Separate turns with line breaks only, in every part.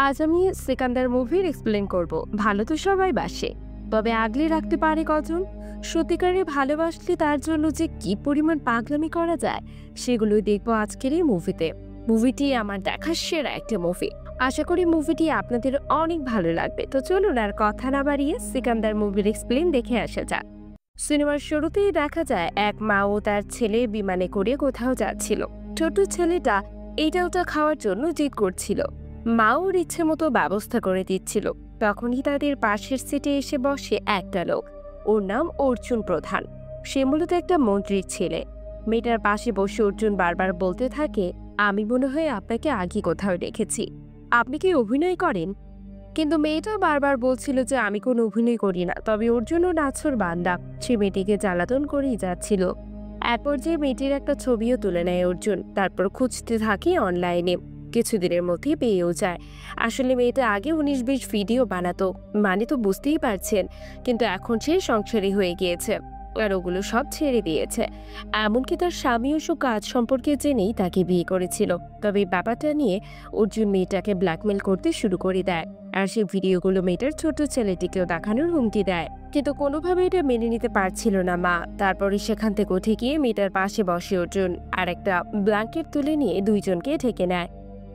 আজ আমি সিকান্দার মুভির এক্সপ্লেন করব। ভালো তো সবাই বাসে, তবে আগলে রাখতে পারে কজন? সত্যিকারে ভালোবাসলে তার জন্য যে কি পরিমাণ পাগলামি করা যায় সেগুলোই দেখবো আজকের এই মুভিতে। মুভিটি আমার দেখা সেরা একটা মুভি। আশা করি মুভিটি আপনাদের অনেক ভালো লাগবে। তো চলুন আর কথা না বাড়িয়ে সিকান্দার মুভির এক্সপ্লেন দেখে আসা যাক। সিনেমার শুরুতেই দেখা যায় এক মা ও তার ছেলে বিমানে করে কোথাও যাচ্ছিল। ছোট ছেলেটা এইটা ওটা খাওয়ার জন্য জিদ করছিল। মা ওর ইচ্ছে মতো ব্যবস্থা করে দিচ্ছিল। তখনই তাদের পাশের সিটে এসে বসে একটা লোক। ওর নাম অর্জুন প্রধান। সে মূলত একটা মন্ত্রীর ছেলে। মেয়েটার পাশে বসে অর্জুন বারবার বলতে থাকে, আমি মনে হয় আপনাকে আগে কোথাও দেখেছি, আপনি কি অভিনয় করেন? কিন্তু মেয়েটা বারবার বলছিল যে আমি কোনো অভিনয় করি না। তবে অর্জুনও নাছর বান্দা, সে মেয়েটিকে জ্বালাতন করেই যাচ্ছিল। এক পর্যায়ে মেয়েটির একটা ছবিও তুলে নেয় অর্জুন। তারপর খুঁজতে থাকে অনলাইনে। কিছুদিনের মধ্যেই পেয়েও যায়। আসলে মেয়েটা আগে 19-20 ভিডিও বানাতো, মানে তো বুঝতেই পারছেন। কিন্তু এখন সে সংসারী হয়ে গিয়েছে আর ওগুলো সব ছেড়ে দিয়েছে। এমনকি তার স্বামীও সব কাজ সম্পর্কে জেনেই তাকে বিয়ে করেছিল। তবে ব্যাপারটা নিয়ে অর্জুন মেয়েটাকে ব্ল্যাকমেল করতে শুরু করে দেয়। আর সেই ভিডিওগুলো মেয়েটার ছোট ছেলেটিকেও দেখানোর হুমকি দেয়। কিন্তু কোনোভাবে এটা মেনে নিতে পারছিল না মা। তারপরে সেখান থেকে উঠে গিয়ে মেয়েটার পাশে বসে অর্জুন আর একটা ব্ল্যাঙ্কেট তুলে নিয়ে দুইজনকে ঢেকে নেয়।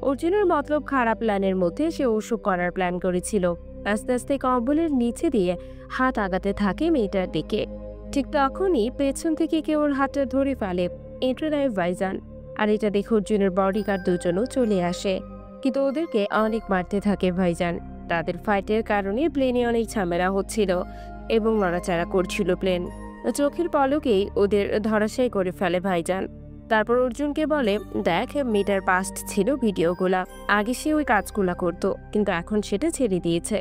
অর্জুনের মতলব খারাপ প্ল্যানের মধ্যে সে ওসব করার প্ল্যান করেছিল। আস্তে আস্তে কম্বলের নিচে দিয়ে হাত আগাতে থাকে মেয়েটার দিকে। ঠিক তখনই পেছন থেকে কেউ ওর হাতটা ধরে ফেলে। এন্ট্রি নেয় ভাইজান। আর এটা দেখে অর্জুনের বডিগার্ড দুজনও চলে আসে। কিন্তু ওদেরকে অনেক মারতে থাকে ভাইজান। তাদের ফাইটের কারণে প্লেনে অনেক ঝামেলা হচ্ছিল এবং নড়াচড়া করছিল প্লেন। চোখের পলকেই ওদের ধরাশায়ী করে ফেলে ভাইজান। তারপর অর্জুনকে বলে, দেখ মেয়েটার পাস্ট ছিল ভিডিওগুলা, আগে সে ওই কাজগুলা করতো, কিন্তু এখন সেটা ছেড়ে দিয়েছে।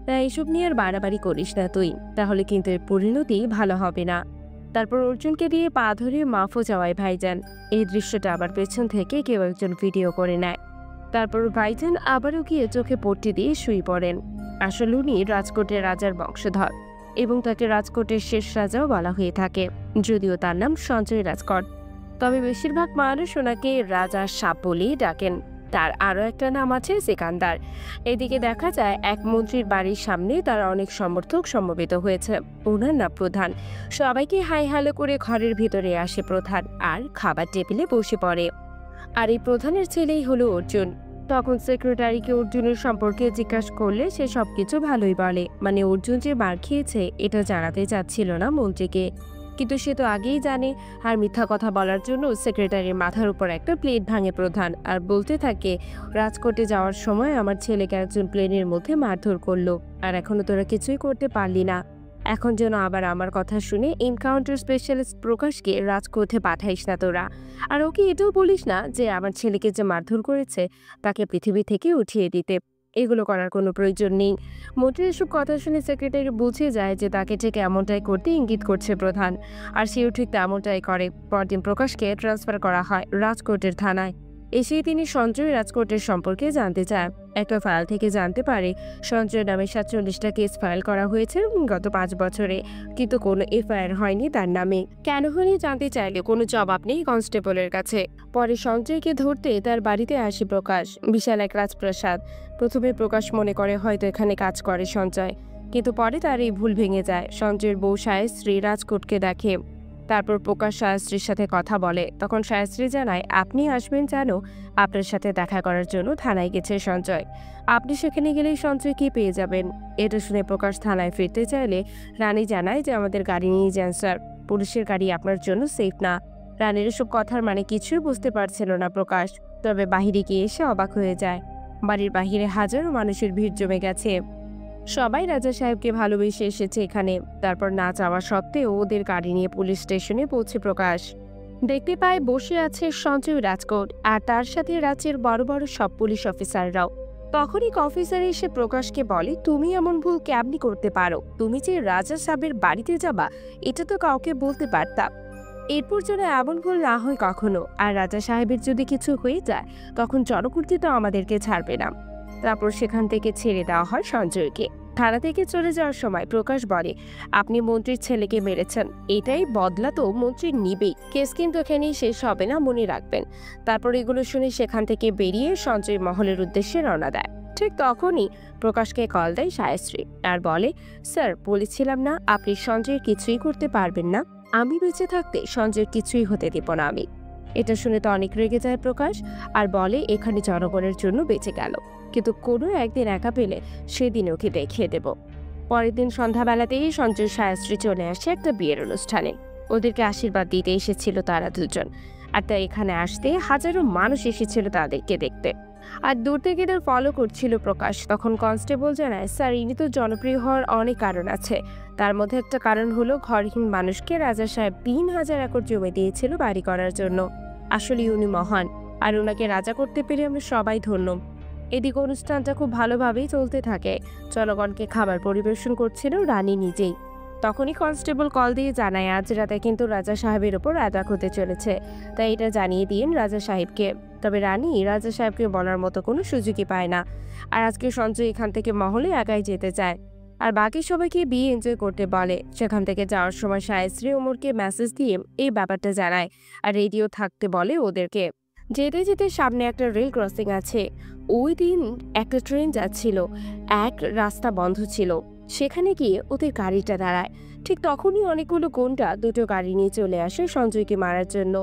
তাই এইসব নিয়ে আর বাড়াবাড়ি করিস না তুই, তাহলে কিন্তু এর পরিণতি ভালো হবে না। তারপর অর্জুনকে দিয়ে পা ধরে মাফও চাওয়ায় ভাইজান। এই দৃশ্যটা আবার পেছন থেকে কেউ একজন ভিডিও করে নেয়। তারপর ভাইজান আবারও গিয়ে চোখে পট্টি দিয়ে শুয়ে পড়েন। আসলে উনি রাজকোটের রাজার বংশধর এবং তাকে রাজকোটের শেষ রাজাও বলা হয়ে থাকে, যদিও তার নাম সঞ্জয় রাজকোট। তবে বেশিরভাগ মানুষ ওনাকে রাজা সাপ বলেই ডাকেন। তার আরও একটা নাম আছে সিকান্দার। এদিকে দেখা যায় এক মন্ত্রীর বাড়ির সামনে তার অনেক সমর্থক সমবেত হয়েছে। ওনার নাম প্রধান। সবাইকে হাই হ্যালো করে ঘরের ভিতরে আসে প্রধান আর খাবার টেবিলে বসে পড়ে। আর এই প্রধানের ছেলেই হলো অর্জুন। তখন সেক্রেটারিকে অর্জুনের সম্পর্কে জিজ্ঞাসা করলে সে সবকিছু ভালোই বলে, মানে অর্জুন যে মার খেয়েছে এটা জানাতে চাচ্ছিল না মন্ত্রীকে। কিন্তু সে তো আগেই জানে। আর মিথ্যা কথা বলার জন্য সেক্রেটারির মাথার উপর একটা প্লেট ভাঙে প্রধান আর বলতে থাকে, রাজকোটে যাওয়ার সময় আমার ছেলেকে একজন প্লেনের মধ্যে মারধর করলো, আর এখনো তোরা কিছুই করতে পারলি না। এখন যেন আবার আমার কথা শুনে এনকাউন্টার স্পেশালিস্ট প্রকাশকে রাজকোটে পাঠাইস না তোরা। আর ওকে এটাও বলিস না যে আমার ছেলেকে যে মারধর করেছে তাকে পৃথিবী থেকে উঠিয়ে দিতে। এগুলো করার কোনো প্রয়োজন নেই। মন্ত্রীর এসব কথা শুনে সেক্রেটারি বুঝে যায় যে তাকে ঠিক এমনটাই করতে ইঙ্গিত করছে প্রধান। আর সেও ঠিক তেমনটাই করে। পরদিন প্রকাশকে ট্রান্সফার করা হয় রাজকোটের থানায়। এসেই তিনি সঞ্জয় রাজকোটের সম্পর্কে জানতে চায়। একটা ফাইল থেকে জানতে পারে সঞ্জয় নামে 47টা কেস ফাইল করা হয়েছে গত 5 বছরে, কিন্তু কোনো এফআইআর হয়নি তার নামে। কেন হয়নি জানতে চাইলে কোনো জবাব নেই কনস্টেবলের কাছে। পরে সঞ্জয়কে ধরতে তার বাড়িতে আসে প্রকাশ। বিশাল এক রাজপ্রাসাদ। প্রথমে প্রকাশ মনে করে হয়তো এখানে কাজ করে সঞ্জয়, কিন্তু পরে তার এই ভুল ভেঙে যায়। সঞ্জয়ের বউ শায়স্ত্রী রাজকোটকে দেখে। তারপর প্রকাশ শায়স্ত্রীর সাথে কথা বলে। তখন শায়স্ত্রী জানায়, আপনি আসবেন জানো, আপনার সাথে দেখা করার জন্য থানায় গেছে সঞ্জয়। আপনি সেখানে গেলেই সঞ্জয়কে পেয়ে যাবেন। এটা শুনে প্রকাশ থানায় ফিরতে চাইলে রানী জানায় যে আমাদের গাড়ি নিয়ে যান স্যার, পুলিশের গাড়ি আপনার জন্য সেফ না। রানীর এসব কথার মানে কিছুই বুঝতে পারছিল না প্রকাশ। তবে বাহিরে গিয়ে এসে অবাক হয়ে যায়। বাড়ির বাহিরে হাজারো মানুষের ভিড় জমে গেছে। সবাই রাজা সাহেবকে ভালোবেসে এসেছে এখানে। তারপর না চাওয়া সত্ত্বেও ওদের গাড়ি নিয়ে পুলিশ স্টেশনে পৌঁছে প্রকাশ। দেখতে পায় বসে আছে সঞ্জয় রাজকোট আর তার সাথে রাজ্যের বড় বড় সব পুলিশ অফিসাররাও। তখনই এক অফিসার এসে প্রকাশকে বলে, তুমি এমন ভুল কেমনি করতে পারো? তুমি যে রাজা সাহেবের বাড়িতে যাবা এটা তো কাউকে বলতে পারতাম। এরপর যেন এমন ভুল না হয় কখনো। আর রাজা সাহেবের যদি কিছু হয়ে যায় তখন জনকুর্তি তো আমাদেরকে ছাড়বে না। তারপর সেখান থেকে ছেড়ে দেওয়া হয় সঞ্জয়কে। থানা থেকে চলে যাওয়ার সময় প্রকাশ বলে, আপনি মন্ত্রীর ছেলেকে মেরেছেন, এটাই বদলা তো মন্ত্রী নিবেই। কেস কিন্তু এখানেই শেষ হবে না, মনে রাখবেন। তারপর এগুলো শুনে সেখান থেকে বেরিয়ে সঞ্জয় মহলের উদ্দেশ্যে রওনা দেয়। ঠিক তখনই প্রকাশকে কল দেয় সায়শ্রী আর বলে, স্যার বলেছিলাম না আপনি সঞ্জয়ের কিছুই করতে পারবেন না, আমি বেঁচে থাকতে সঞ্জয়ের কিছুই হতে দেব না আমি। এটা শুনে তো অনেক রেগে যায় প্রকাশ আর বলে এখানে জনগণের জন্য বেঁচে গেল, কিন্তু কোনো একদিন একা পেলে সেদিন ওকে দেখিয়ে দেব। পরের দিন সন্ধ্যাবেলাতেই সঞ্জয় সায়শ্রী চলে আসে একটা বিয়ের অনুষ্ঠানে। ওদেরকে আশীর্বাদ দিতে এসেছিল তারা দুজন, আর তাই এখানে আসতে হাজারো মানুষ এসেছিল তাদেরকে দেখতে। আর দূর থেকে এদের ফলো করছিল প্রকাশ। তখন কনস্টেবল জানায়, স্যার ইনি তো জনপ্রিয় হওয়ার অনেক কারণ আছে, তার মধ্যে একটা কারণ হলো ঘরহীন মানুষকে রাজা সাহেব ৩,০০০ একর জমি দিয়েছিল বাড়ি করার জন্য। আসলে উনি মহান, আর ওনাকে রাজা করতে পেরে আমরা সবাই ধন্য। এদিকে অনুষ্ঠানটা খুব ভালোভাবেই চলতে থাকে। জনগণকে খাবার পরিবেশন করছিল রানী নিজেই। তখনই কনস্টেবল কল দিয়ে জানায় আজ রাতে কিন্তু রাজা সাহেবের ওপর অ্যাটাক হতে চলেছে, তাই এটা জানিয়ে দিন রাজা সাহেবকে। তবে রানী রাজা সাহেবকে বলার মতো কোনো সুযোগই পায় না। আর আজকে সঞ্জয় এখান থেকে মহলে একাই যেতে চায় আর বাকি সবাইকে বিয়ে এনজয় করতে বলে। সেখান থেকে যাওয়ার সময় সায়শ্রী ওমরকে মেসেজ দিয়ে এই ব্যাপারটা জানায় আর রেডিও থাকতে বলে ওদেরকে। যেতে যেতে সামনে একটা রেল ক্রসিং আছে। ওই দিন একটা ট্রেন যাচ্ছিল, এক রাস্তা বন্ধ ছিল। সেখানে গিয়ে ওদের গাড়িটা দাঁড়ায়। ঠিক তখনই অনেকগুলো গুন্ডা দুটো গাড়ি নিয়ে চলে আসে সঞ্জয়কে মারার জন্য।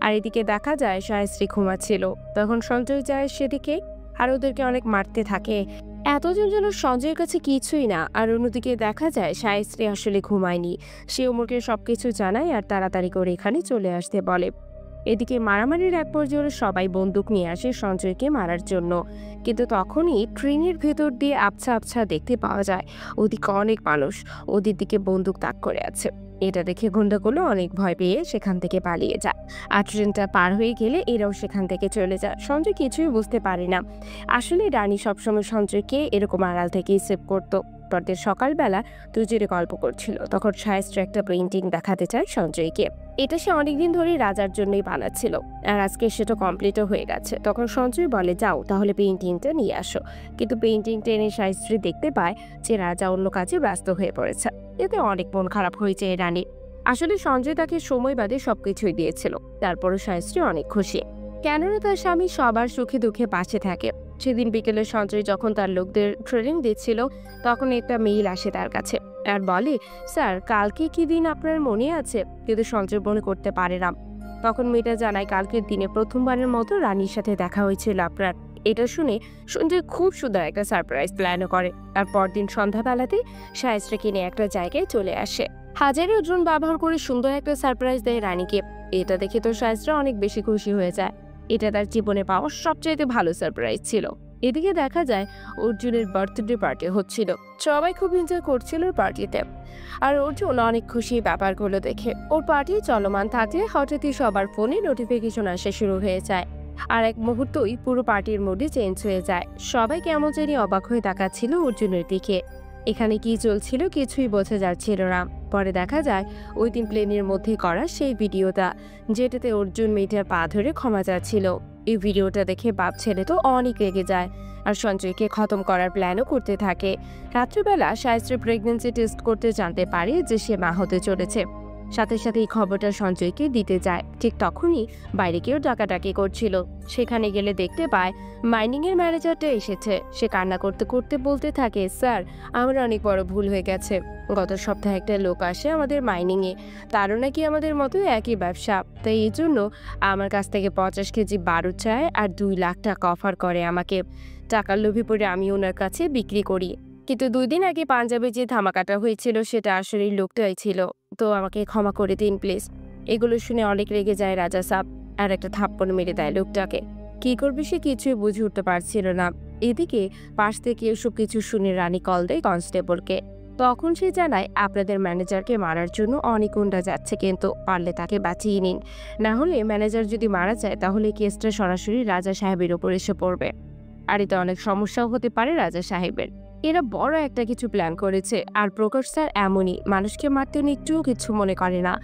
আর এদিকে দেখা যায় সায়শ্রী ঘুমাচ্ছিল। তখন সঞ্জয় যায় সেদিকে আর ওদেরকে অনেক মারতে থাকে। এতজন যেন সঞ্জয়ের কাছে কিছুই না। আর অন্যদিকে দেখা যায় সায়শ্রী আসলে ঘুমায়নি। সে ওমরকে সবকিছু জানায় আর তাড়াতাড়ি করে এখানে চলে আসতে বলে। এদিকে মারামারির এক পর্যায়ে সবাই বন্দুক নিয়ে আসে সঞ্জয়কে মারার জন্য, কিন্তু তখনই ট্রেনের ভেতর দিয়ে আবছা আবছা দেখতে পাওয়া যায় ওদিকে অনেক মানুষ ওদের দিকে বন্দুক তাক করে আছে। এটা দেখে গুন্ডাগুলো অনেক ভয় পেয়ে সেখান থেকে পালিয়ে যায়। আর ট্রেনটা পার হয়ে গেলে এরাও সেখান থেকে চলে যায়। সঞ্জয় কিছুই বুঝতে পারে না। আসলে রানী সবসময় সঞ্জয়কে এরকম আড়াল থেকেই সেভ করতো। পরদিন সকালবেলা দুজনে গল্প করছিল, তখন সায়শ্রী একটা পেইন্টিং দেখাতে চায় সঞ্জয়কে। এটা সে অনেকদিন ধরে রাজার জন্যই বানাচ্ছিল আর আজকে সেটা কমপ্লিটও হয়ে গেছে। তখন সঞ্জয় বলে, যাও তাহলে পেইন্টিংটা নিয়ে আসো। কিন্তু পেইন্টিংটা এনে সায়শ্রী দেখতে পায় যে রাজা অন্য কাজে ব্যস্ত হয়ে পড়েছে। এতে অনেক মন খারাপ হয়েছে রানী। আসলে সঞ্জয় তাকে সময় বাদে সবকিছুই দিয়েছিল। তারপরও সায়শ্রী অনেক খুশি, কেননা তার স্বামী সবার সুখে দুঃখে পাশে থাকে। সেদিন বিকেলে সঞ্জয় যখন তার লোকদের ট্রেনিং দিচ্ছিল তখন একটা মেইল আসে তার কাছে আর বলে, স্যার কালকে কি দিন আপনার মনে আছে? কিন্তু সঞ্জয় মনে করতে পারে না। তখন মেয়েটা জানায় কালকের দিনে প্রথমবারের মতো রানীর সাথে দেখা হয়েছিল আপনার। এটা শুনে সঞ্জয় খুব সুন্দর একটা সারপ্রাইজ প্ল্যানও করে। আর পরদিন সন্ধ্যাবেলাতে সায়শ্রীকে নিয়ে একটা জায়গায় চলে আসে। হাজারো ড্রোন ব্যবহার করে সুন্দর একটা সারপ্রাইজ দেয় রানীকে। এটা দেখে তো সায়শ্রী অনেক বেশি খুশি হয়ে যায়। এটা তার জীবনে পাওয়া সবচাইতে ভালো সারপ্রাইজ ছিল। এদিকে দেখা যায় অর্জুনের বার্থডে পার্টি হচ্ছিল। সবাই খুব এনজয় করছিল পার্টিতে। আর অর্জুন অনেক খুশি ব্যাপারগুলো দেখে। ওর পার্টি চলমান থাকলে হঠাৎই সবার ফোনে নোটিফিকেশন আসা শুরু হয়ে যায়। আর এক মুহূর্তই পুরো পার্টির মুডই চেঞ্জ হয়ে যায়। সবাই কেমন জানি অবাক হয়ে তাকাচ্ছিল অর্জুনের দিকে। এখানে কি চলছিল কিছুই বোঝা যাচ্ছিল না। পরে দেখা যায় ওই দিন প্লেনের মধ্যে করা সেই ভিডিওটা, যেটাতে অর্জুন মেয়েটার পা ধরে ক্ষমা চাচ্ছিল। এই ভিডিওটা দেখে বাপ ছেলে তো অনেক রেগে যায় আর সঞ্জয়কে খতম করার প্ল্যানও করতে থাকে। রাত্রিবেলা সায়শ্রী প্রেগনেন্সি টেস্ট করতে জানতে পারে যে সে মা হতে চলেছে। সাথে সাথে এই খবরটা সঞ্জয়কে দিতে যায়। ঠিক তখনই বাইরে কেউ ডাকাডাকি করছিল। সেখানে গেলে দেখতে পায় মাইনিং এর ম্যানেজারটা এসেছে। সে কান্না করতে করতে বলতে থাকে, স্যার আমার অনেক বড় ভুল হয়ে গেছে। গত সপ্তাহে একটা লোক আসে আমাদের মাইনিং এ, তারও নাকি আমাদের মতো একই ব্যবসা। তাই এই জন্য আমার কাছ থেকে 50 কেজি বারুদ চায় আর 2 লাখ টাকা অফার করে আমাকে। টাকার লোভে পড়ে আমি ওনার কাছে বিক্রি করি। কিন্তু 2 দিন আগে পাঞ্জাবে যে ধামাকাটা হয়েছিল সেটা আসলে লোকটাই ছিল। তো আমাকে ক্ষমা করে দিন প্লিজ। এগুলো শুনে অনেক রেগে যায় রাজা সাহেব আর একটা থাপ্পড় মেরে দেয় লোকটাকে। কি করবে সে কিছুই বুঝে উঠতে পারছিল না। এদিকে পাশ থেকে এসব কিছু শুনে রানী কল দেয় কনস্টেবলকে। তখন সে জানায় আপনাদের ম্যানেজারকে মারার জন্য অনেক গুন্ডা যাচ্ছে, কিন্তু পারলে তাকে বাঁচিয়ে নিন, না হলে ম্যানেজার যদি মারা যায় তাহলে কেসটা সরাসরি রাজা সাহেবের ওপর এসে পড়বে। আর এতে অনেক সমস্যাও হতে পারে রাজা সাহেবের। এরা বড় একটা কিছু প্ল্যান করেছে। আর প্রকাশ স্যার এমনই, মানুষকে মারতে একটুও কিছু মনে করে না।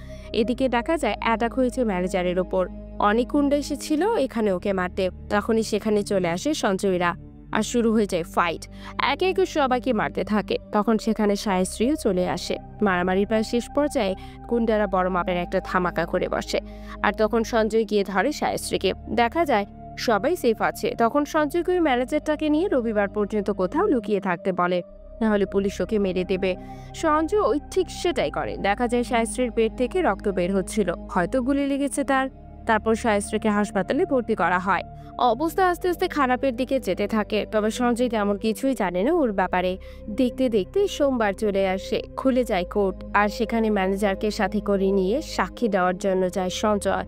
এদিকে দেখা যায় অ্যাটাক হয়েছে ম্যানেজারের ওপর। অনেক গুন্ডা এসেছিল এখানে ওকে মারতে। তখনই সেখানে চলে আসে সঞ্জয়রা আর শুরু হয়ে যায় ফাইট। একে একে সবাইকে মারতে থাকে। তখন সেখানে সায়শ্রীও চলে আসে। মারামারির প্রায় শেষ পর্যায়ে গুন্ডারা বড় মাপের একটা ধামাকা করে বসে। আর তখন সঞ্জয় গিয়ে ধরে সায়শ্রীকে। দেখা যায় সবাই সেফ আছে। তখন সঞ্জয়কে ওই ম্যানেজারটাকে নিয়ে রবিবার পর্যন্ত কোথাও লুকিয়ে থাকতে বলে, নাহলে পুলিশ ওকে মেরে দেবে। সঞ্জয় ওই ঠিক সেটাই করে। দেখা যায় শায়স্ত্রীর পেট থেকে রক্ত বের হচ্ছিল, হয়তো গুলি লেগেছে তার। তারপর শায়স্ত্রীকে হাসপাতালে ভর্তি করা হয়। অবস্থা আস্তে আস্তে খারাপের দিকে যেতে থাকে, তবে সঞ্জয় তেমন কিছুই জানে না ওর ব্যাপারে। দেখতে দেখতে সোমবার চলে আসে, খুলে যায় কোর্ট, আর সেখানে ম্যানেজারকে সাথে করে নিয়ে সাক্ষী দেওয়ার জন্য যায় সঞ্জয়।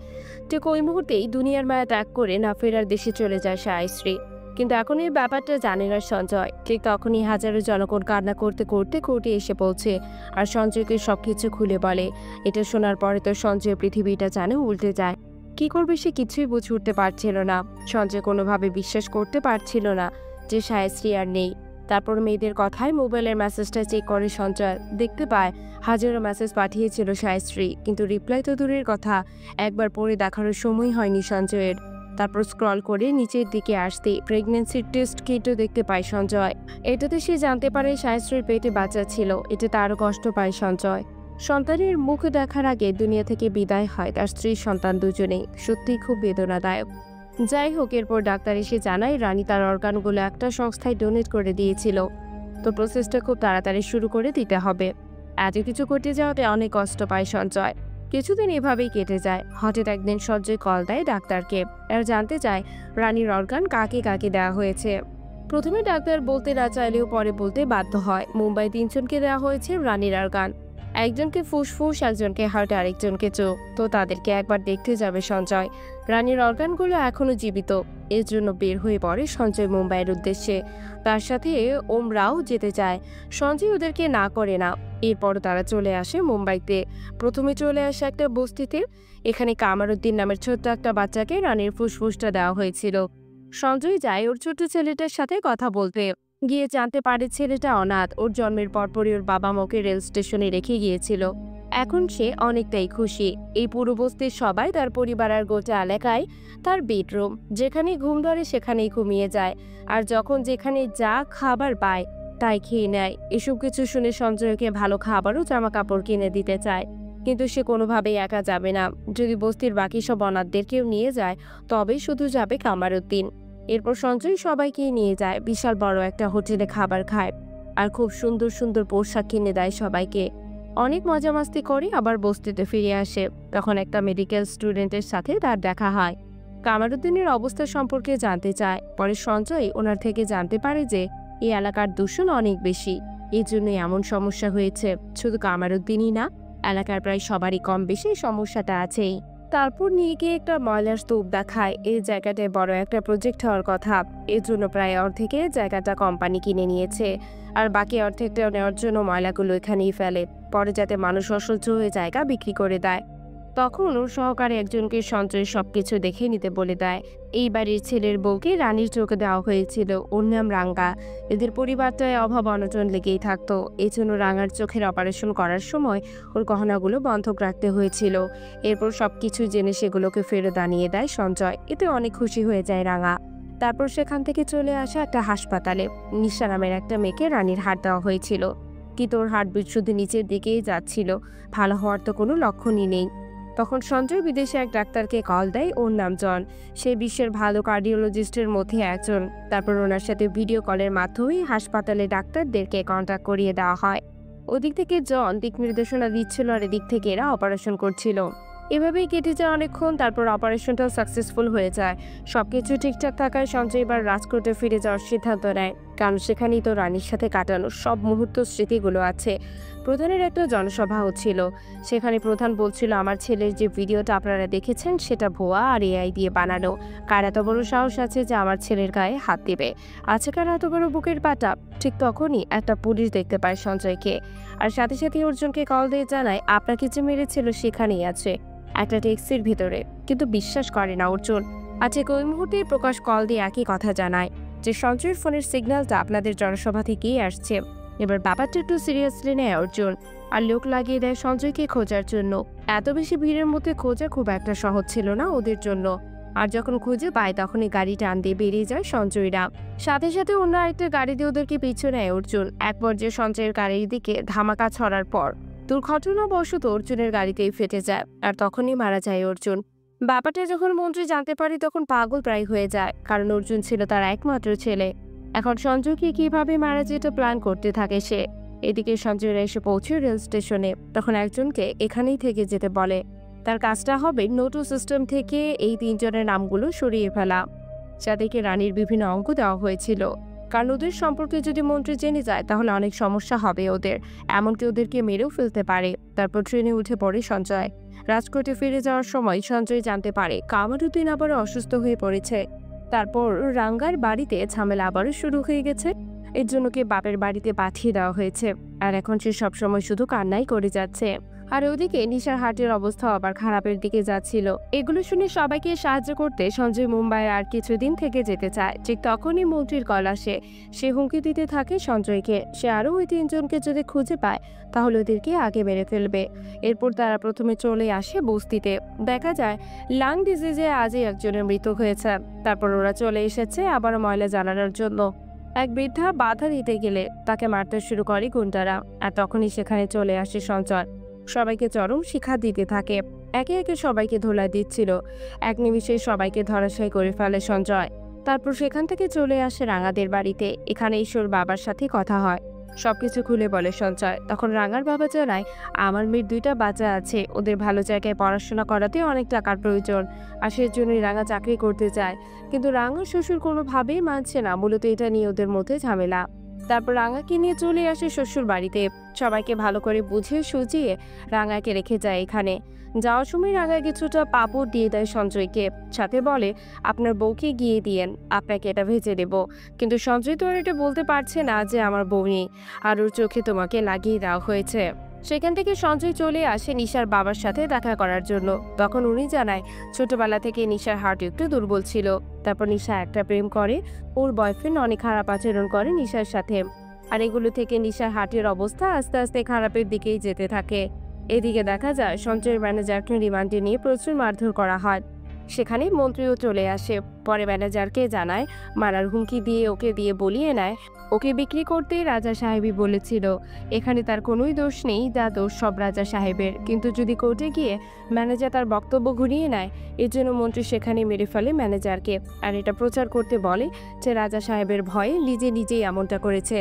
ঠিক ওই মুহূর্তেই দুনিয়ার মায়া ত্যাগ করে না ফেরার দেশে চলে যায় শায়স্ত্রী। কিন্তু এখন এই ব্যাপারটা জানে না সঞ্জয়। ঠিক তখনই হাজারো জনগণ কান্না করতে করতে কোর্টে এসে পৌঁছে, আর সঞ্জয়কে সবকিছু খুলে বলে। এটা শোনার পরে তো সঞ্জয় পৃথিবীটা জানে উল্টে যায়। কি করবে সে কিছুই বুঝে উঠতে পারছিল না। সঞ্জয় কোনোভাবে বিশ্বাস করতে পারছিল না যে শায়স্ত্রী আর নেই। তারপর মেয়েদের কথায় মোবাইলের মেসেজটা চেক করে সঞ্জয়, দেখতে পায় হাজারো মেসেজ পাঠিয়েছিল শায়স্ত্রী, কিন্তু রিপ্লাই তো দূরের কথা, একবার পড়ে দেখারও সময় হয়নি সঞ্জয়ের। তারপর স্ক্রল করে নিচের দিকে আসতে প্রেগন্যান্সির টেস্ট কিটও দেখতে পায় সঞ্জয়। এটাতে সে জানতে পারে শায়স্ত্রীর পেটে বাচ্চা ছিল। এটাতে আরো কষ্ট পায় সঞ্জয়। সন্তানের মুখ দেখার আগে দুনিয়া থেকে বিদায় হয় তার স্ত্রী সন্তান দুজনেই। সত্যিই খুব বেদনাদায়ক। যাই হোক, এরপর ডাক্তার এসে জানায় রানী তার অর্গানগুলো একটা সংস্থায় ডোনেট করে দিয়েছিল, তো প্রসেসটা খুব তাড়াতাড়ি শুরু করে দিতে হবে। এত কিছু ঘটে যাওয়াতে অনেক কষ্ট পায় সঞ্জয়। কিছুদিন এভাবেই কেটে যায়। হঠাৎ একদিন সঞ্জয় কল দেয় ডাক্তারকে, আর জানতে চায় রানীর অর্গান কাকে কাকে দেওয়া হয়েছে। প্রথমে ডাক্তার বলতে না চাইলেও পরে বলতে বাধ্য হয়। মুম্বাই 3 জনকে দেওয়া হয়েছে রানীর অর্গান, একজনকে ফুসফুস, একজনকে হার্ট, আরেকজনকে চোখ। তো তাদেরকে একবার দেখতে যাবে সঞ্জয়। রানীর অর্গানগুলো এখনো জীবিত। এর জন্য বের হয়ে পড়ে সঞ্জয় মুম্বাইয়ের উদ্দেশ্যে। তার সাথে ওমরাও যেতে চায়। সঞ্জয় ওদেরকে না করে না। এরপর তারা চলে আসে মুম্বাইতে। প্রথমে চলে আসে একটা বস্তিতে। এখানে কামারুদ্দিন নামের ছোট্ট একটা বাচ্চাকে রানীর ফুসফুসটা দেওয়া হয়েছিল। সঞ্জয় যায় ওর ছোট ছেলেটার সাথে কথা বলতে। গিয়ে জানতে পারে ছেলেটা অনাথ। ওর জন্মের পরপরই ওর বাবা মাকে রেল স্টেশনে রেখে গিয়েছিল। এখন সে অনেকটাই খুশি। এই পুরো বস্তির সবাই তার পরিবার আর গোটা এলাকায় তার বেডরুম, যেখানেই ঘুম ধরে সেখানেই ঘুমিয়ে যায়, আর যখন যেখানে যা খাবার পায় তাই খেয়ে নেয়। এসব কিছু শুনে সঞ্জয়কে ভালো খাবার ও জামা কাপড় কিনে দিতে চায়, কিন্তু সে কোনোভাবেই একা যাবে না। যদি বস্তির বাকি সব অনাথদেরকেও নিয়ে যায় তবেই শুধু যাবে কামারুদ্দিন। এরপর সঞ্জয় সবাইকে নিয়ে যায় বিশাল বড় একটা হোটেলে খাবার খায়, আর খুব সুন্দর সুন্দর পোশাক কিনে দেয় সবাইকে। অনেক মজা মাস্তি করে আবার বস্তিতে ফিরে আসে। তখন একটা মেডিকেল স্টুডেন্টের সাথে তার দেখা হয়। কামারুদ্দিনের অবস্থা সম্পর্কে জানতে চায়। পরে সঞ্জয় ওনার থেকে জানতে পারে যে এই এলাকার দূষণ অনেক বেশি, এই জন্য এমন সমস্যা হয়েছে। শুধু কামারুদ্দিনই না, এলাকার প্রায় সবারই কম বেশি সমস্যাটা আছেই। তারপর নিয়ে গিয়ে একটা ময়লার স্তূপ দেখায়। এই জায়গাটায় বড় একটা প্রজেক্ট হওয়ার কথা। এর জন্য প্রায় অর্ধেকের জায়গাটা কোম্পানি কিনে নিয়েছে, আর বাকি অর্ধেকটা নেওয়ার জন্য ময়লাগুলো এখানেই ফেলে, পরে যাতে মানুষ অসহ্য হয়ে জায়গা বিক্রি করে দেয়। তখন ওর সহকারী একজনকে সঞ্জয় সবকিছু দেখে নিতে বলে দেয়। এই বাড়ির ছেলের বউকে রানীর চোখে দেওয়া হয়েছিল, ওর নাম রাঙ্গা। এদের পরিবারটায় অভাব অনটন লেগেই থাকতো। এই জন্য রাঙার চোখের অপারেশন করার সময় ওর গহনাগুলো বন্ধক রাখতে হয়েছিল। এরপর সবকিছু জেনে সেগুলোকে ফেরত আনিয়ে দেয় সঞ্জয়। এতে অনেক খুশি হয়ে যায় রাঙা। তারপর সেখান থেকে চলে আসা একটা হাসপাতালে। নিশা নামের একটা মেয়েকে রানীর হাড় দেওয়া হয়েছিল, কিন্তু ওর হার্টবিট শুধু নিচের দিকেই যাচ্ছিল, ভালো হওয়ার তো কোনো লক্ষণই নেই। তখন সঞ্জয় বিদেশে এক ডাক্তারকে কল দেয়। ওর নাম জন। সে বিশ্বের ভালো কার্ডিওলজিস্টের মধ্যে একজন। তারপর ওনার সাথে ভিডিও কলের মাধ্যমে হাসপাতালে ডাক্তারদেরকে কন্ট্যাক্ট করিয়ে দেওয়া হয়। ওদিক থেকে জন দিক নির্দেশনা দিচ্ছিল, আর এদিক থেকে এরা অপারেশন করছিল। এভাবেই কেটে যায় অনেকক্ষণ। তারপর অপারেশনটাও সাকসেসফুল হয়ে যায়। সবকিছু ঠিকঠাক থাকায় সঞ্জয় এবার রাজকোটে ফিরে যাওয়ার সিদ্ধান্ত নেয়, কারণ সেখানেই তো রানীর সাথে কাটানো সব মুহূর্ত স্মৃতিগুলো আছে। প্রধানের একটা জনসভা হচ্ছিল। সেখানে প্রধান বলছিল, আমার ছেলের যে ভিডিওটা আপনারা দেখেছেন সেটা ভুয়া আর এআই দিয়ে বানানো। কার এত বড় সাহস আছে যে আমার ছেলের গায়ে হাত দেবে? আছে কার এত বড় বুকের পাটা? ঠিক তখনই একটা পুলিশ দেখতে পায় সঞ্জয়কে, আর সাথে সাথে অর্জুনকে কল দিয়ে জানায় আপনাকে যে মেরেছিল সেখানেই আছে, একটা ট্যাক্সির ভিতরে। কিন্তু বিশ্বাস করে না অর্জুন। আজকে ওই মুহূর্তেই প্রকাশ কল দিয়ে একই কথা জানায় যে সঞ্জয়ের ফোনের সিগন্যালটা আপনাদের জনসভা থেকেই আসছে। এবার ব্যাপারটা একটু সিরিয়াসলি নেয় অর্জুন, আর লোক লাগিয়ে দেয় সঞ্জয়কে খোঁজার জন্য। এত বেশি ভিড়ের মধ্যে খোঁজা খুব একটা সহজ ছিল না ওদের জন্য। আর যখন খুঁজে পায় তখনই গাড়ি টান দিয়ে বেরিয়ে যায় সঞ্জয়রা। সাথে সাথে অন্য আরেকটা গাড়ি দিয়ে ওদেরকে পিছু নেয় অর্জুন। এক পর্যায়ে সঞ্জয়ের গাড়ির দিকে ধামাকা ছড়ার পর দুর্ঘটনাবশত অর্জুনের গাড়িতেই ফেটে যায়, আর তখনই মারা যায় অর্জুন। ব্যাপারটা যখন মন্ত্রী জানতে পারে তখন পাগল প্রায় হয়ে যায়, কারণ অর্জুন ছিল তার একমাত্র ছেলে। এখন সঞ্জয়কে কিভাবে মারা যেটা প্ল্যান করতে থাকে সে। এদিকে সঞ্জয়রা এসে পৌঁছে রেল স্টেশনে, তখন একজনকে এখানেই থেকে যেতে বলে। তার কাজটা হবে নোটো সিস্টেম থেকে এই তিনজনের নামগুলো সরিয়ে ফেলা, যাদেরকে রানীর বিভিন্ন অঙ্ক দেওয়া হয়েছিল। কারণ ওদের সম্পর্কে যদি মন্ত্রী জেনে যায় তাহলে অনেক সমস্যা হবে ওদের, এমনকি ওদেরকে মেরেও ফেলতে পারে। তারপর ট্রেনে উঠে পড়ে সঞ্জয়। রাজকোটে ফিরে যাওয়ার সময় সঞ্জয় জানতে পারে কামারুদ্দিন আবারও অসুস্থ হয়ে পড়েছে। তারপর রাঙ্গার বাড়িতে ঝামেলা আবারও শুরু হয়ে গেছে। এর জন্য কে বাপের বাড়িতে পাঠিয়ে দেওয়া হয়েছে, আর এখন সে সবসময় শুধু কান্নাই করে যাচ্ছে। আর ওদিকে নিশার হার্টের অবস্থা আবার খারাপের দিকে যাচ্ছিল। এগুলো শুনে সবাইকে সাহায্য করতে সঞ্জয় মুম্বাইয়ে আর কিছুদিন থেকে যেতে চায়। ঠিক তখনই মন্ত্রীর কল আসে। সে হুমকি দিতে থাকে সঞ্জয়কে, সে আরও ওই তিনজনকে যদি খুঁজে পায় তাহলে ওদেরকে আগে মেরে ফেলবে। এরপর তারা প্রথমে চলে আসে বস্তিতে। দেখা যায় লাং ডিজিজে আজই একজনের মৃত্যু হয়েছে। তারপর ওরা চলে এসেছে আবার ময়লা জ্বালানোর জন্য। এক বৃদ্ধা বাধা দিতে গেলে তাকে মারতে শুরু করে গুন্ডারা, আর তখনই সেখানে চলে আসে সঞ্জয়। সবাইকে চরম শিক্ষা দিতে থাকে, একে একে সবাইকে ধোলাই দিচ্ছিল। এক নিমিষে সবাইকে ধরাশায়ী করে ফেলে সঞ্জয়। তারপর সেখান থেকে চলে আসে রাঙাদের বাড়িতে। এখানে ঈশ্বর বাবার সাথে কথা হয়, সবকিছু খুলে বলে সঞ্জয়। তখন রাঙার বাবা জানায়, আমার মেয়ের 2টা বাচ্চা আছে, ওদের ভালো জায়গায় পড়াশোনা করাতে অনেক টাকার প্রয়োজন, আর সেজন্যই রাঙা চাকরি করতে চায়। কিন্তু রাঙার শ্বশুর কোনোভাবেই মানছে না, মূলত এটা নিয়ে ওদের মধ্যে ঝামেলা। তারপর রাঙাকে নিয়ে চলে আসে শ্বশুর বাড়িতে। সবাইকে ভালো করে বুঝিয়ে সুজিয়ে রাঙাকে রেখে যায় এখানে। যাওয়ার সময় রাঙা কিছুটা পাপড় দিয়ে দেয় সঞ্জয়কে, সাথে বলে, আপনার বউকে গিয়ে দিয়েন, আপনাকে এটা ভেজে দেব। কিন্তু সঞ্জয় তো আর এটা বলতে পারছে না যে আমার বউ নেই, আর ওর চোখে তোমাকে লাগিয়ে দেওয়া হয়েছে। সেখান থেকে সঞ্জয় চলে আসে নিশার বাবার সাথে দেখা করার জন্য। তখন উনি জানায় ছোটবেলা থেকে নিশার হার্ট একটু দুর্বল ছিল। তারপর নিশা একটা প্রেম করে, ওর বয়ফ্রেন্ড অনেক খারাপ আচরণ করে নিশার সাথে, আর এগুলো থেকে নিশার হার্টের অবস্থা আস্তে আস্তে খারাপের দিকেই যেতে থাকে। এদিকে দেখা যায় সঞ্জয়ের ম্যানেজারকে রিমান্ডে নিয়ে প্রচুর মারধর করা হয়। সেখানে মন্ত্রীও চলে আসে। পরে ম্যানেজারকে জানায় মারার হুমকি দিয়ে ওকে দিয়ে বলিয়ে নেয় ওকে বিক্রি করতে রাজা সাহেবই বলেছিল। এখানে তার কোনোই দোষ নেই, যা দোষ সব রাজা সাহেবের। কিন্তু যদি কোর্টে গিয়ে ম্যানেজার তার বক্তব্য ঘুরিয়ে নেয়, এর জন্য মন্ত্রী সেখানে মেরে ফেলে ম্যানেজারকে, আর এটা প্রচার করতে বলে যে রাজা সাহেবের ভয়ে নিজেই এমনটা করেছে।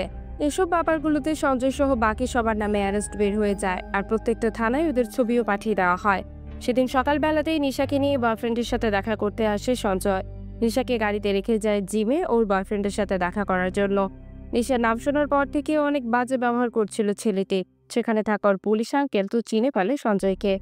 এসব ব্যাপারগুলোতে সঞ্জয় সহ বাকি সবার নামে অ্যারেস্ট বের হয়ে যায়, আর প্রত্যেকটা থানায় ওদের ছবিও পাঠিয়ে দেওয়া হয়। সেদিন সকালবেলাতেই নিশাকে নিয়ে বয়ফ্রেন্ডের সাথে দেখা করতে আসে সঞ্জয়। নিশাকে গাড়িতে রেখে যায় জিমে ওর বয়ফ্রেন্ডের সাথে দেখা করার জন্য। নিশার নাম শোনার পর থেকে অনেক বাজে ব্যবহার করছিল ছেলেটি। সেখানে থাকার পুলিশ আঙ্কেল তো চিনে ফেলে সঞ্জয়কে,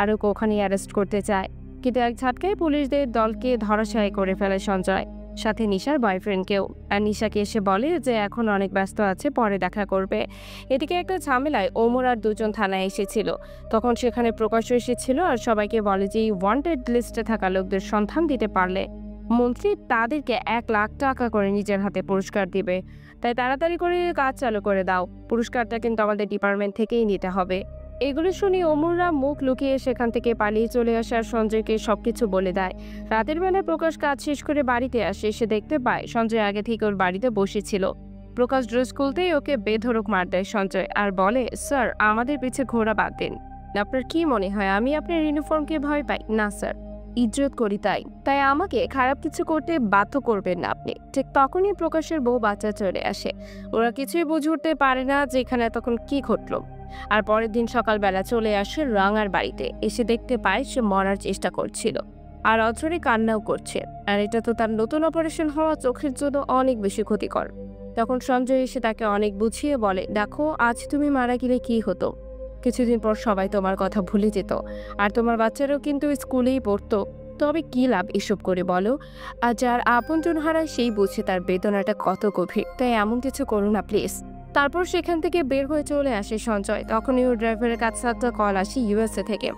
আর ওকে ওখানে অ্যারেস্ট করতে চায়। কিন্তু এক ঝাটকায় পুলিশদের দলকে ধরাশায়ী করে ফেলে সঞ্জয়, সাথে নিশার বয়ফ্রেন্ডকেও। আর নিশাকে এসে বলে যে এখন অনেক ব্যস্ত আছে, পরে দেখা করবে। এদিকে একটা ঝামেলায় ওমর আর 2জন থানায় এসেছিল। তখন সেখানে প্রকাশ এসেছিল আর সবাইকে বলে যে এই ওয়ান্টেড লিস্টে থাকা লোকদের সন্ধান দিতে পারলে মন্ত্রী তাদেরকে 1 লাখ টাকা করে নিজের হাতে পুরস্কার দিবে। তাই তাড়াতাড়ি করে কাজ চালু করে দাও, পুরস্কারটা কিন্তু আমাদের ডিপার্টমেন্ট থেকেই নিতে হবে। এগুলো শুনে ওমররা মুখ লুকিয়ে সেখান থেকে পালিয়ে চলে আসে আর সঞ্জয়কে সবকিছু বলে দেয়। রাতের বেলায় প্রকাশ কাজ শেষ করে বাড়িতে আসে। সে দেখতে পায় সঞ্জয় আগে থেকে ওর বাড়িতে বসেছিল। প্রকাশ ড্রেস খুলতেই ওকে বেধড়ক মার দেয় সঞ্জয়, আর বলে, স্যার আমাদের পিছে ঘোরা বাদ দিন। আপনার কি মনে হয় আমি আপনার ইউনিফর্মকে ভয় পাই? না স্যার, ইজ্জত করি তাই আমাকে খারাপ কিছু করতে বাধ্য করবেন না আপনি। ঠিক তখনই প্রকাশের বউ বাচ্চা চলে আসে। ওরা কিছুই বুঝে উঠতে পারে না যে এখানে তখন কি ঘটলো। আর পরের দিন সকালবেলা চলে আসে রাঙার বাড়িতে। এসে দেখতে পায় সে মরার চেষ্টা করছিল আর অঝরে কান্নাও করছে। আর এটা তো তার নতুন অপারেশন হওয়া চোখের জন্য অনেক বেশি ক্ষতিকর। তখন সঞ্জয় এসে তাকে অনেক বুঝিয়ে বলে, দেখো আজ তুমি মারা গেলে কি হতো, কিছুদিন পর সবাই তোমার কথা ভুলে যেত, আর তোমার বাচ্চারাও কিন্তু স্কুলেই পড়তো। তবে কি লাভ এসব করে বলো? আর যার আপনজন হারায় সেই বুঝে তার বেদনাটা কত গভীর। তাই এমন কিছু করো না প্লিজ। তারপর সেখান থেকে বের হয়ে চলে আসে সঞ্জয়। তখনই ওর ড্রাইভারের কাছে একটা কল আসে ইউএসএ থেকে।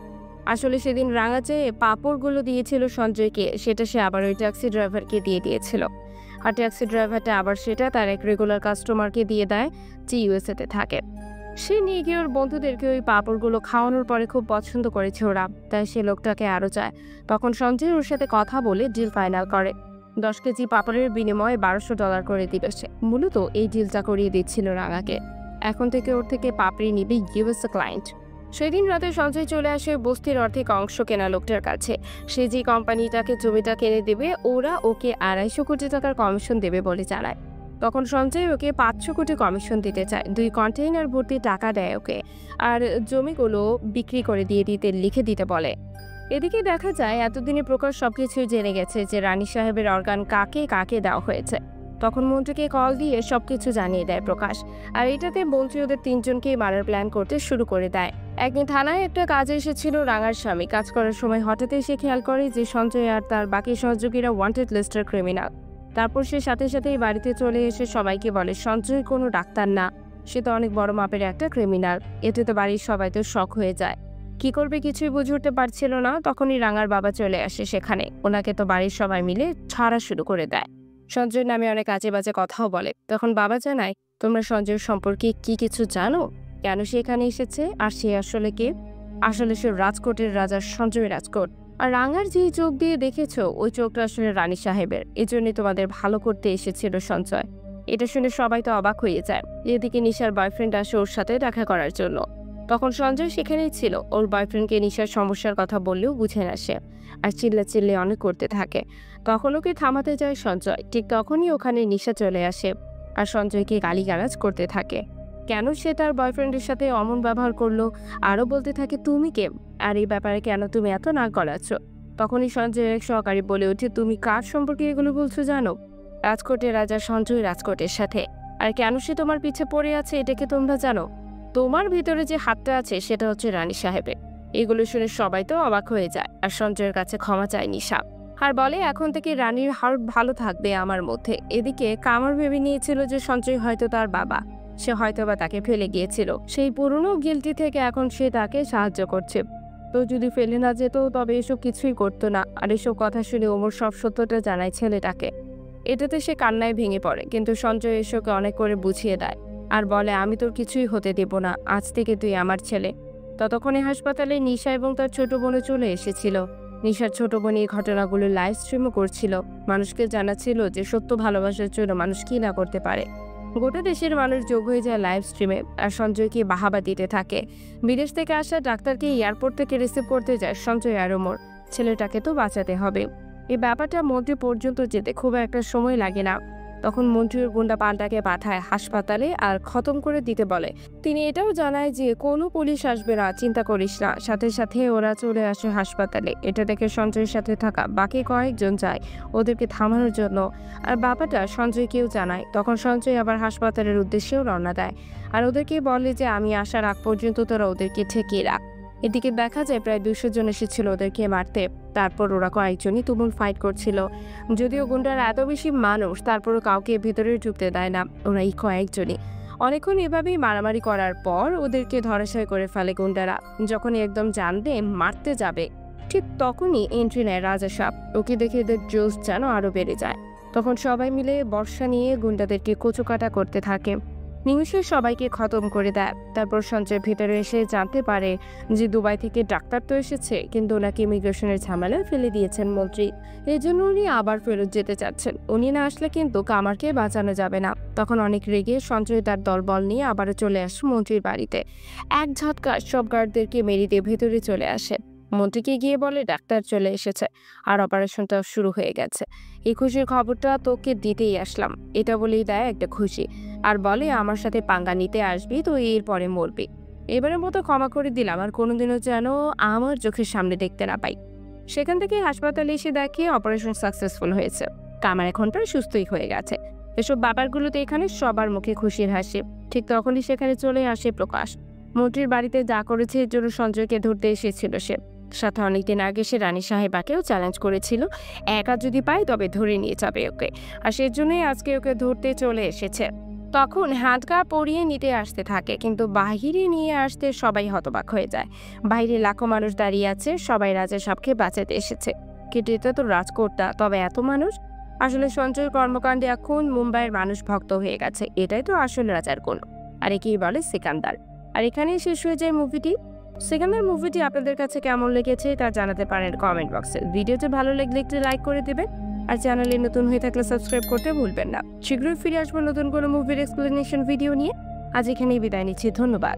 আসলে সেদিন রাঙা যে পাপড়গুলো দিয়েছিল সঞ্জয়কে, সেটা সে আবার ওই ট্যাক্সি ড্রাইভারকে দিয়ে দিয়েছিল। আর ট্যাক্সি ড্রাইভারটা আবার সেটা তার এক রেগুলার কাস্টমারকে দিয়ে দেয় যে ইউএসএতে থাকে। সে নিয়ে গিয়ে ওর বন্ধুদেরকে ওই পাপড়গুলো খাওয়ানোর পরে খুব পছন্দ করেছে ওরা, তাই সে লোকটাকে আরও চায়। তখন সঞ্জয় ওর সাথে কথা বলে ডিল ফাইনাল করে। 10 কেজি পাপড়ের বিনিময়ে $1200 করে দিবে সে। মূলত এই ডিলটা করিয়ে দিচ্ছিল রাঙাকে। এখন থেকে ওর থেকে পাপড়ি নিবে ইউএসএ ক্লায়েন্ট। সেদিন রাতে সঞ্জয় চলে আসে বস্তির অর্ধেক অংশ কেনা লোকটার কাছে। সে যে কোম্পানিটাকে জমিটা কিনে দেবে ওরা ওকে 250 কোটি টাকার কমিশন দেবে বলে জানায়। তখন সঞ্জয় ওকে 500 কোটি কমিশন দিতে চায়, 2 কন্টেইনার ভর্তি টাকা দেয় ওকে, আর জমিগুলো বিক্রি করে দিতে লিখে দিতে বলে। এদিকে দেখা যায় এতদিনে প্রকাশ সবকিছু জেনে গেছে যে রানী সাহেবের অর্গান কাকে কাকে দেওয়া হয়েছে। তখন মন্ত্রীকে কল দিয়ে সবকিছু জানিয়ে দেয় প্রকাশ, আর এটাতে মন্ত্রী ওদের 3 জনকেই মারার প্ল্যান করতে শুরু করে দেয়। একদিন থানায় একটা কাজে এসেছিল রাঙার স্বামী। কাজ করার সময় হঠাৎ সে খেয়াল করে যে সঞ্জয় আর তার বাকি সহযোগীরা ওয়ান্টেড লিস্টের ক্রিমিনাল। তারপর সে সাথে সাথেই বাড়িতে চলে এসে সবাইকে বলে সঞ্জয় কোনো ডাক্তার না, সে তো অনেক বড় মাপের একটা ক্রিমিনাল। এতে তো বাড়ির সবাই তো শক হয়ে যায়, কি করবে কিছুই বুঝে উঠতে পারছিল না। তখনই রাঙার বাবা চলে আসে সেখানে। ওনাকে তো বাড়ির সবাই মিলে ছাড়া শুরু করে দেয়। সঞ্জয়ের নামে অনেক আজে বাজে কথাও বলে। তখন বাবা জানায়, তোমরা সঞ্জয়ের সম্পর্কে কি কিছু জানো? কেন সে এখানে এসেছে? আর সে আসলে কে? আসলে সে রাজকোটের রাজা সঞ্জয় রাজকোট। আর রাঙার যে চোখ দিয়ে দেখেছো ওই চোখটা আসলে রানী সাহেবের। এজন্যই তোমাদের ভালো করতে এসেছিল সঞ্জয়। এটা শুনে সবাই তো অবাক হয়ে যায়। এদিকে নিশার বয়ফ্রেন্ড আসে ওর সাথে দেখা করার জন্য। তখন সঞ্জয় সেখানেই ছিল। ওর বয়ফ্রেন্ডকে নিশার সমস্যার কথা বললেও বুঝে না সে, আর চিল্লে অনেক করতে থাকে। তখন ওকে থামাতে যায় সঞ্জয়। ঠিক তখনই ওখানে নিশা চলে আসে আর সঞ্জয়কে গালিগালাজ করতে থাকে। কেন সে তার বয়ফ্রেন্ডের সাথে অমন ব্যবহার করলো, আরও বলতে থাকে তুমি কে, আর এই ব্যাপারে কেন তুমি এত নাক গলাচ্ছ। তখনই সঞ্জয়ের এক সহকারী বলে ওঠে, তুমি কার সম্পর্কে এগুলো বলছো জানো? রাজকোটের রাজা সঞ্জয় রাজকোটের সাথে। আর কেন সে তোমার পিছে পড়ে আছে এটাকে তোমরা জানো? তোমার ভিতরে যে হাতটা আছে সেটা হচ্ছে রানী সাহেবের। এগুলো শুনে সবাই তো অবাক হয়ে যায় আর সঞ্জয়ের কাছে ক্ষমা চায় নিশা, আর বলে এখন থেকে রানীর হার্ট ভালো থাকবে আমার মধ্যে। এদিকে কামার ভেবে নিয়েছিল যে সঞ্জয় হয়তো তার বাবা, সে হয়তোবা তাকে ফেলে গিয়েছিল। সেই পুরনো গিল্টি থেকে এখন সে তাকে সাহায্য করছে। তো যদি ফেলে না যেত তবে এসব কিছুই করতো না। আর এসব কথা শুনে ওমর সব সত্যটা জানায় ছেলেটাকে। এটাতে সে কান্নায় ভেঙে পড়ে, কিন্তু সঞ্জয় এসবকে অনেক করে বুঝিয়ে দেয় আর বলে আমি তোর কিছুই হতে দেব না, আজ থেকে তুই আমার ছেলে। ততক্ষণে হাসপাতালে নিশা এবং তার ছোট বোনও চলে এসেছিল। নিশার ছোট বোন এই ঘটনাগুলো লাইভ স্ট্রিমও করছিল, মানুষকে জানাচ্ছিল যে সত্য ভালোবাসার জন্য মানুষ কি না করতে পারে। গোটা দেশের মানুষ যোগ হয়ে যায় লাইভ স্ট্রিমে আর সঞ্জয়কে বাহাবা দিতে থাকে। বিদেশ থেকে আসা ডাক্তারকে এয়ারপোর্ট থেকে রিসিভ করতে যায় সঞ্জয় আর ওমর। ছেলেটাকে তো বাঁচাতে হবে। এই ব্যাপারটা মন্ত্রী পর্যন্ত যেতে খুব একটা সময় লাগে না। তখন মন্ত্রীর গুন্ডা পাল্টাকে পাঠায় হাসপাতালে আর খতম করে দিতে বলে। তিনি এটাও জানায় যে কোনো পুলিশ আসবে না, চিন্তা করিস না। সাথে সাথে ওরা চলে আসে হাসপাতালে। এটা দেখে সঞ্জয়ের সাথে থাকা বাকি কয়েকজন যায় ওদেরকে থামানোর জন্য, আর ব্যাপারটা সঞ্জয়কেও জানায়। তখন সঞ্জয় আবার হাসপাতালের উদ্দেশ্যেও রওনা দেয় আর ওদেরকে বলে যে আমি আসার আগ পর্যন্ত তোরা ওদেরকে ঠেকিয়ে রাখ। এদিকে দেখা যায় প্রায় 200 জন এসেছিল ওদেরকে মারতে। তারপর ওরা কয়েকজনই তুমুল ফাইট করছিল। যদিও গুন্ডারা এত বেশি মানুষ, তারপরও কাউকে ভেতরে ঢুকতে দেয় না, ওরা এই কয়েকজনই। অনেকক্ষণ এভাবেই মারামারি করার পর ওদেরকে ধরাশায়ী করে ফেলে গুন্ডারা। যখনই একদম জানবে মারতে যাবে, ঠিক তখনই এন্ট্রি নেয় রাজা সাহেব। ওকে দেখে এদের জোশ যেন আরো বেড়ে যায়। তখন সবাই মিলে বর্ষা নিয়ে গুন্ডাদেরকে কচুকাটা করতে থাকে। নিমিষে সবাইকে খতম করে দেয়। তারপর সঞ্জয় ভেতরে এসে জানতে পারে যে দুবাই থেকে ডাক্তার তো এসেছে, কিন্তু ওনাকে ইমিগ্রেশনের ঝামেলায় ফেলে দিয়েছেন মন্ত্রী। এই জন্য উনি আবার ফেরত যেতে চাচ্ছেন। উনি না আসলে কিন্তু কামারকে বাঁচানো যাবে না। তখন অনেক রেগে সঞ্জয় তার দলবল নিয়ে আবারও চলে আসে মন্ত্রীর বাড়িতে। এক ঝটকা সব গার্ডদেরকে মেরে দিয়ে ভেতরে চলে আসে। মন্ত্রীকে গিয়ে বলে ডাক্তার চলে এসেছে আর অপারেশনটা শুরু হয়ে গেছে। এই খুশির খবরটা তোকে দিতেই আসলাম, এটা বলেই দেয় একটা খুশি, আর বলে আমার সাথে পাঙ্গা নিতে আসবি তো এরপরে মরবি। এবারের মতো ক্ষমা করে দিলাম, আর কোনোদিনও যেন আমার চোখের সামনে দেখতে না পাই। সেখান থেকে হাসপাতালে এসে দেখে অপারেশন সাকসেসফুল হয়েছে। কামার এখন প্রায় সুস্থই হয়ে গেছে। এসব ব্যাপারগুলোতে এখানে সবার মুখে খুশির হাসি। ঠিক তখনই সেখানে চলে আসে প্রকাশ। মন্ত্রীর বাড়িতে যা করেছে এর জন্য সঞ্জয়কে ধরতে এসেছিল সে। সাথে অনেকদিন আগে সে রানী সাহেবাকেও চ্যালেঞ্জ করেছিল, একা যদি পায় তবে ধরে নিয়ে যাবে ওকে, আর সেজন্যই আজকে ওকে ধরতে চলে এসেছে। তখন হাতগা পরিয়ে নিতে আসতে থাকে, কিন্তু বাহিরে নিয়ে আসতে সবাই হতবাক হয়ে যায়। বাইরে লাখো মানুষ দাঁড়িয়ে আছে, সবাই রাজা সাহেবকে বাঁচাতে এসেছে। কিন্তু এটা তো রাজকোটটা, তবে এত মানুষ? আসলে সঞ্জয় কর্মকাণ্ডে এখন মুম্বাইয়ের মানুষ ভক্ত হয়ে গেছে। এটাই তো আসল রাজার গুণ, আর একেই বলে সিকান্দার। আর এখানেই শেষ হয়ে যায় মুভিটি। সিকান্দার মুভিটি আপনাদের কাছে কেমন লেগেছে তা জানাতে পারেন কমেন্ট বক্সে। ভিডিওটি ভালো লাগলে একটু লাইক করে দেবেন, আর চ্যানেলে নতুন হয়ে থাকলে সাবস্ক্রাইব করতে ভুলবেন না। শীঘ্রই ফিরে আসবো নতুন কোনো মুভির এক্সপ্লেনেশন ভিডিও নিয়ে। আজ এখানেই বিদায় নিচ্ছি, ধন্যবাদ।